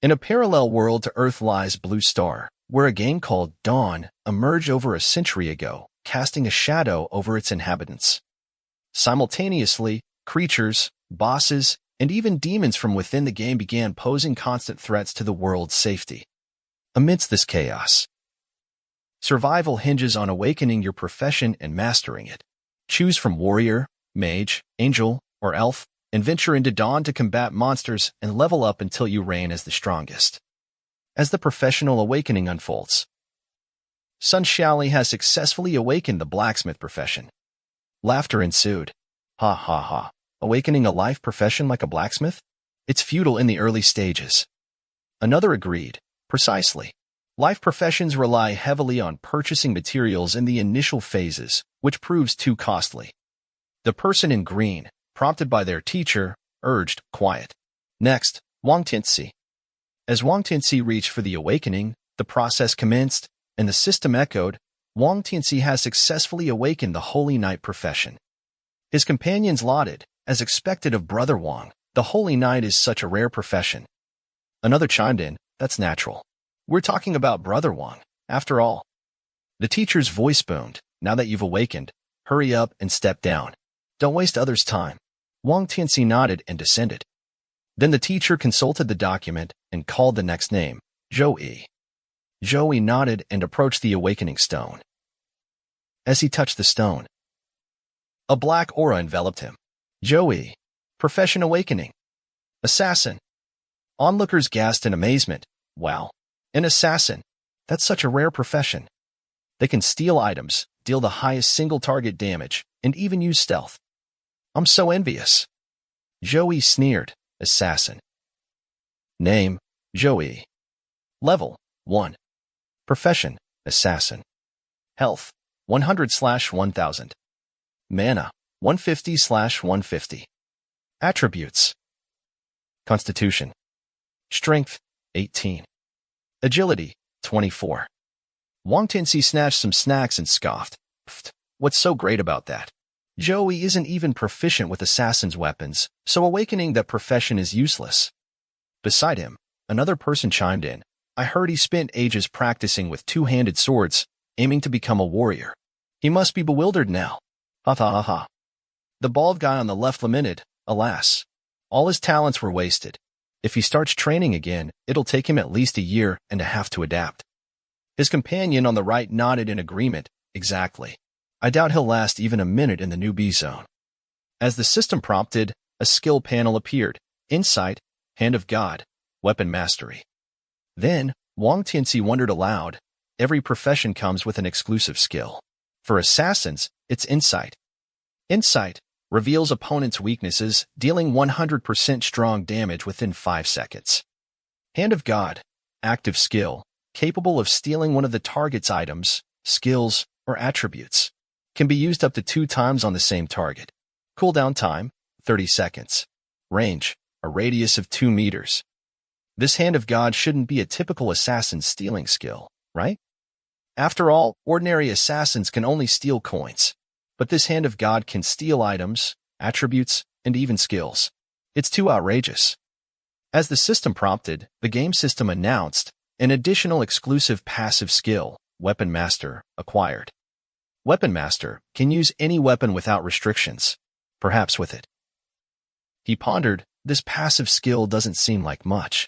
In a parallel world to Earth lies Blue Star, where a game called Dawn emerged over a century ago, casting a shadow over its inhabitants. Simultaneously, creatures, bosses, and even demons from within the game began posing constant threats to the world's safety. Amidst this chaos, survival hinges on awakening your profession and mastering it. Choose from warrior, mage, angel, or elf, and venture into Dawn to combat monsters and level up until you reign as the strongest. As the professional awakening unfolds, Sun Xiaoli has successfully awakened the blacksmith profession. Laughter ensued. Ha ha ha. Awakening a life profession like a blacksmith? It's futile in the early stages. Another agreed. Precisely. Life professions rely heavily on purchasing materials in the initial phases, which proves too costly. The person in green, prompted by their teacher, urged quiet. Next, Wang Tianxi. As Wang Tianxi reached for the awakening, the process commenced, and the system echoed. Wang Tianxi has successfully awakened the Holy Knight profession. His companions lauded, as expected of Brother Wang, the Holy Knight is such a rare profession. Another chimed in, that's natural. We're talking about Brother Wang, after all. The teacher's voice boomed, now that you've awakened, hurry up and step down. Don't waste others' time. Wang Tianxi nodded and descended. Then the teacher consulted the document and called the next name, Zhou Yi. Zhou Yi nodded and approached the awakening stone. As he touched the stone, a black aura enveloped him. Zhou Yi. Profession awakening. Assassin. Onlookers gasped in amazement. Wow. An assassin. That's such a rare profession. They can steal items, deal the highest single target damage, and even use stealth. I'm so envious. Zhou Yi sneered. Assassin. Name, Zhou Yi. Level, 1. Profession, assassin. Health, 100/1000. Mana, 150/150. Attributes. Constitution. Strength, 18. Agility, 24. Wang Tianxi snatched some snacks and scoffed. Pfft, what's so great about that? Zhou Yi isn't even proficient with assassin's weapons, so awakening that profession is useless. Beside him, another person chimed in. I heard he spent ages practicing with two-handed swords, aiming to become a warrior. He must be bewildered now. Ha ha ha ha. The bald guy on the left lamented, alas. All his talents were wasted. If he starts training again, it'll take him at least a year and a half to adapt. His companion on the right nodded in agreement. Exactly. I doubt he'll last even a minute in the newbie zone. As the system prompted, a skill panel appeared. Insight, Hand of God, Weapon Mastery. Then, Wang Tianxi wondered aloud. Every profession comes with an exclusive skill. For assassins, it's Insight. Insight reveals opponents' weaknesses, dealing 100% strong damage within 5 seconds. Hand of God, active skill, capable of stealing one of the target's items, skills, or attributes. Can be used up to 2 times on the same target. Cooldown time, 30 seconds. Range, a radius of 2 meters. This Hand of God shouldn't be a typical assassin stealing skill, right? After all, ordinary assassins can only steal coins. But this Hand of God can steal items, attributes, and even skills. It's too outrageous. As the system prompted, the game system announced an additional exclusive passive skill, Weapon Master, acquired. Weapon Master can use any weapon without restrictions, perhaps with it. He pondered, this passive skill doesn't seem like much.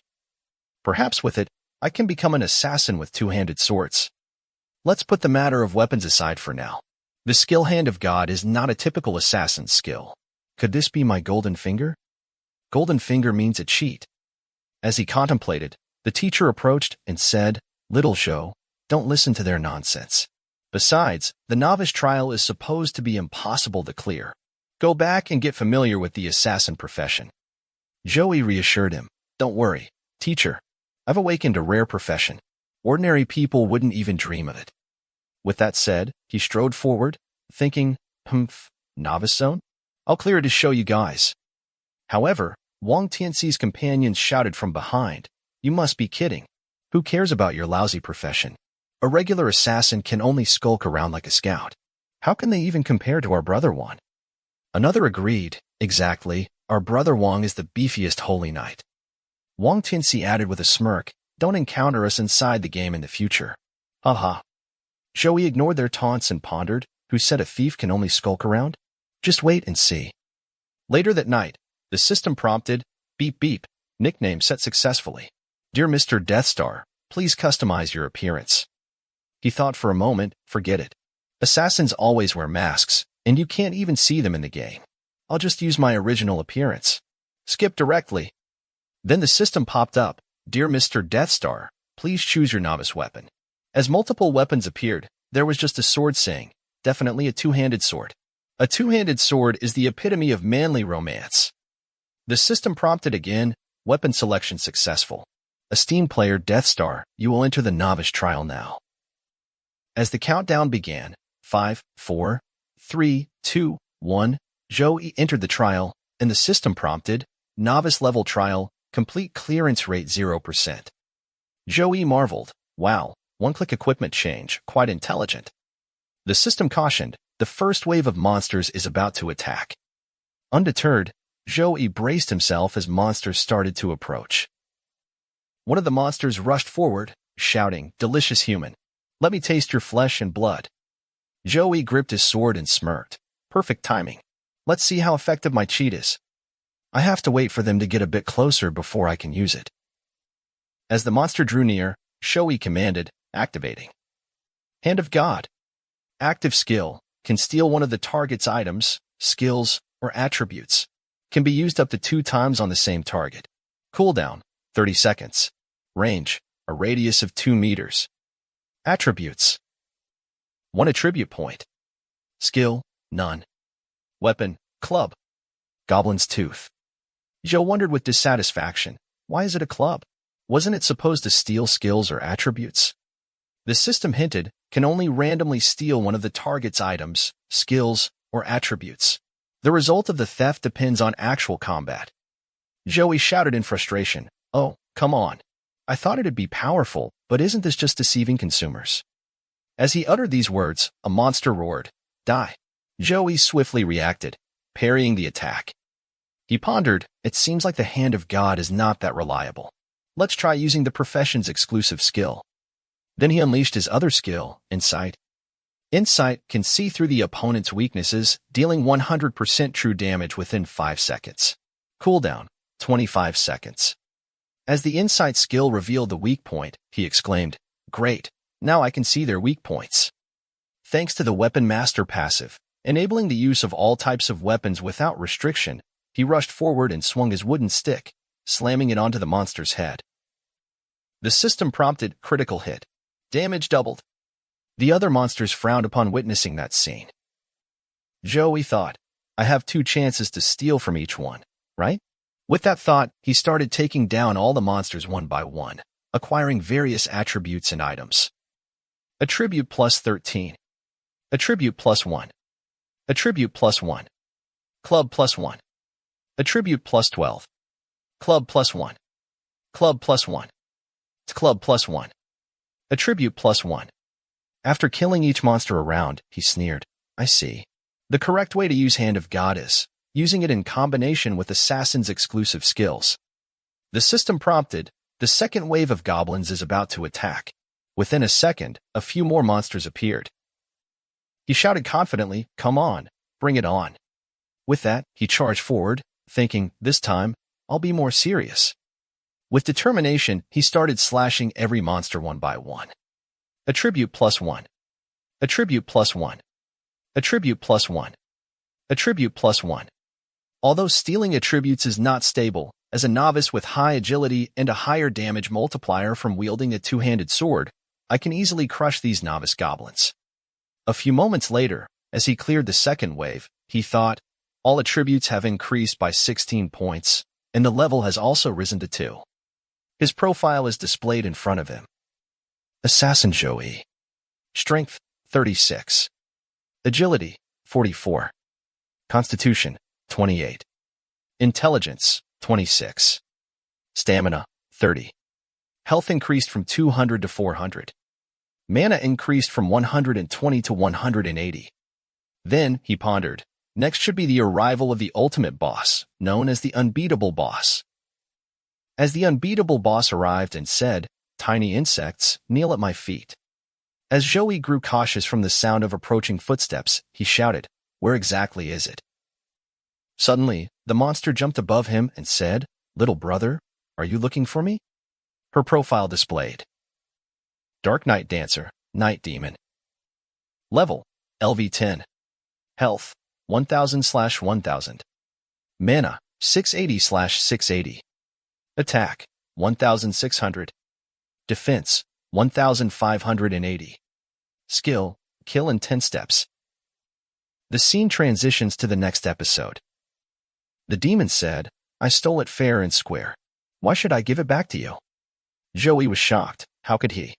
Perhaps with it, I can become an assassin with two-handed swords. Let's put the matter of weapons aside for now. The skill Hand of God is not a typical assassin's skill. Could this be my golden finger? Golden finger means a cheat. As he contemplated, the teacher approached and said, Little Zhou, don't listen to their nonsense. Besides, the novice trial is supposed to be impossible to clear. Go back and get familiar with the assassin profession. Zhou Yi reassured him. Don't worry, teacher. I've awakened a rare profession. Ordinary people wouldn't even dream of it. With that said, he strode forward, thinking, novice zone? I'll clear it to show you guys. However, Wang Tianxi's companions shouted from behind, You must be kidding. Who cares about your lousy profession? A regular assassin can only skulk around like a scout. How can they even compare to our brother Wang? Another agreed, exactly, our brother Wang is the beefiest holy knight. Wang Tinsi added with a smirk, "Don't encounter us inside the game in the future." Haha. Zhou Yi ignored their taunts and pondered, "Who said a thief can only skulk around? Just wait and see." Later that night, the system prompted, "Beep beep, nickname set successfully. Dear Mr. Deathstar, please customize your appearance." He thought for a moment, forget it. Assassins always wear masks, and you can't even see them in the game. I'll just use my original appearance. Skip directly. Then the system popped up, "Dear Mr. Deathstar, please choose your novice weapon." As multiple weapons appeared, there was just a sword saying, "Definitely a two-handed sword." A two-handed sword is the epitome of manly romance. The system prompted again, "Weapon selection successful. Esteemed player Deathstar, you will enter the novice trial now." As the countdown began, 5, 4, 3, 2, 1, Zhou Yi entered the trial, and the system prompted, "Novice level trial, complete clearance rate 0%. Zhou Yi marveled, "Wow, one-click equipment change, quite intelligent." The system cautioned, "The first wave of monsters is about to attack." Undeterred, Zhou Yi braced himself as monsters started to approach. One of the monsters rushed forward, shouting, "Delicious human. Let me taste your flesh and blood." Zhou Yi gripped his sword and smirked. "Perfect timing. Let's see how effective my cheat is. I have to wait for them to get a bit closer before I can use it." As the monster drew near, Zhou Yi commanded, "Activating. Hand of God. Active skill. Can steal one of the target's items, skills, or attributes. Can be used up to 2 times on the same target. Cooldown, 30 seconds. Range, a radius of 2 meters. Attributes. 1 attribute point. Skill, none. Weapon, club. Goblin's tooth." Zhou wondered with dissatisfaction, why is it a club? Wasn't it supposed to steal skills or attributes? The system hinted, can only randomly steal one of the target's items, skills, or attributes. The result of the theft depends on actual combat. Zhou Yi shouted in frustration, "Oh, come on. I thought it'd be powerful, but isn't this just deceiving consumers?" As he uttered these words, a monster roared, "Die." Zhou Yi swiftly reacted, parrying the attack. He pondered, it seems like the hand of God is not that reliable. Let's try using the profession's exclusive skill. Then he unleashed his other skill, Insight. Insight can see through the opponent's weaknesses, dealing 100% true damage within 5 seconds. Cooldown, 25 seconds. As the Insight skill revealed the weak point, he exclaimed, "Great, now I can see their weak points." Thanks to the Weapon Master passive, enabling the use of all types of weapons without restriction, he rushed forward and swung his wooden stick, slamming it onto the monster's head. The system prompted, "Critical hit. Damage doubled." The other monsters frowned upon witnessing that scene. Zhou Yi thought, "I have 2 chances to steal from each one, right?" With that thought, he started taking down all the monsters one by one, acquiring various attributes and items. Attribute plus 13. Attribute plus 1. Attribute plus 1. Club plus 1. Attribute plus 12. Club plus 1. Club plus 1. Club plus 1. Attribute plus 1. After killing each monster around, he sneered, "I see. The correct way to use Hand of God is using it in combination with Assassin's exclusive skills." The system prompted, "The second wave of goblins is about to attack." Within a second, a few more monsters appeared. He shouted confidently, "Come on, bring it on." With that, he charged forward, thinking, "This time, I'll be more serious." With determination, he started slashing every monster one by one. Attribute plus 1. Attribute plus 1. Attribute plus 1. Attribute plus 1. Although stealing attributes is not stable, as a novice with high agility and a higher damage multiplier from wielding a two-handed sword, I can easily crush these novice goblins. A few moments later, as he cleared the second wave, he thought, all attributes have increased by 16 points, and the level has also risen to 2. His profile is displayed in front of him. Assassin Zhou Yi. Strength, 36. Agility, 44. Constitution, 28. Intelligence, 26. Stamina, 30. Health increased from 200 to 400. Mana increased from 120 to 180. Then, he pondered, next should be the arrival of the ultimate boss, known as the unbeatable boss. As the unbeatable boss arrived and said, "Tiny insects, kneel at my feet." As Zhou Yi grew cautious from the sound of approaching footsteps, he shouted, "Where exactly is it?" Suddenly, the monster jumped above him and said, "Little brother, are you looking for me?" Her profile displayed. Dark Night Dancer, Night Demon. Level, LV10. Health, 1000/1000. Mana, 680/680. Attack, 1600. Defense, 1580. Skill, kill in 10 steps. The scene transitions to the next episode. The demon said, "I stole it fair and square. Why should I give it back to you?" Zhou Yi was shocked. How could he?